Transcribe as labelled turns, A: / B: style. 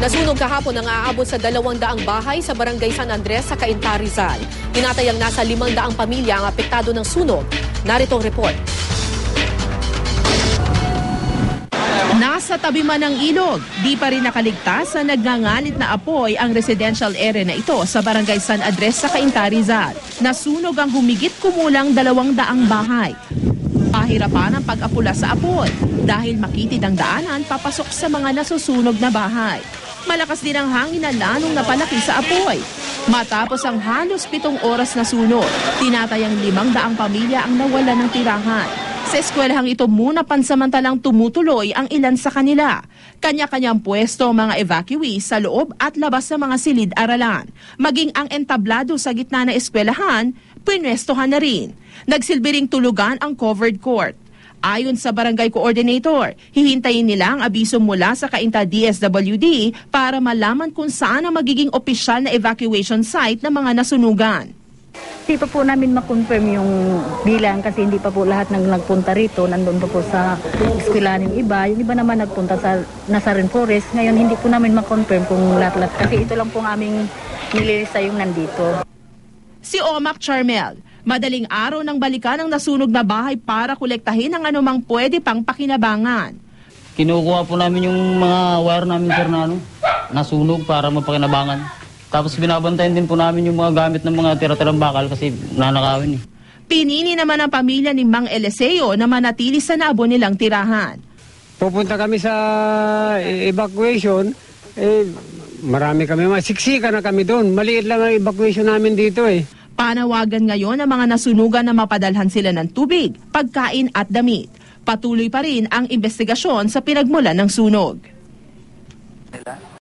A: Nasunog kahapon ang aabot sa 200 bahay sa Barangay San Andres sa Cainta, Rizal. Tinatayang nasa 500 pamilya ang apektado ng sunog. Narito ang report.
B: Nasa tabi man ng ilog, di pa rin nakaligtas sa nagngangalit na apoy ang residential area na ito sa Barangay San Andres sa Cainta, Rizal. Nasunog ang humigit kumulang 200 bahay. Pahirapan ang pag-apula sa apoy dahil makitid ang daanan papasok sa mga nasusunog na bahay. Malakas din ang hangin na lalong napalaki sa apoy. Matapos ang halos 7 oras na sunog, tinatayang 500 pamilya ang nawala ng tirahan. Sa eskwelahang ito muna pansamantalang tumutuloy ang ilan sa kanila. Kanya-kanyang pwesto ang mga evacuees sa loob at labas ng mga silid-aralan. Maging ang entablado sa gitna ng eskwelahan, pinwestohan na rin. Nagsilbi ring tulugan ang covered court. Ayon sa barangay coordinator, hihintayin nila ang abiso mula sa Cainta DSWD para malaman kung saan ang magiging opisyal na evacuation site ng mga nasunugan.
C: Hindi pa po namin makonfirm yung bilang kasi hindi pa po lahat nagpunta rito. Nandun pa po sa eskwelahan yung iba. Yung iba naman nagpunta sa Nazarin Forest. Ngayon hindi po namin makonfirm kung lahat-lahat kasi ito lang po aming nililista yung nandito.
B: Si Omac Charmel, madaling araw nang balikan ang nasunog na bahay para kolektahin ang anumang pwede pang pakinabangan.
D: Kinukuha po namin yung mga wire namin, sir, na nasunog para mapakinabangan. Tapos binabantayan din po namin yung mga gamit ng mga tira-tirang bakal kasi nanakawin.
B: Pinili naman ang pamilya ni Mang Eliseo na manatili sa naabo nilang tirahan.
E: Pupunta kami sa evacuation, marami kami, siksika na kami doon. Maliit lang ang evacuation namin dito .
B: Panawagan ngayon ang mga nasunugan na mapadalhan sila ng tubig, pagkain at damit. Patuloy pa rin ang investigasyon sa pinagmulan ng sunog.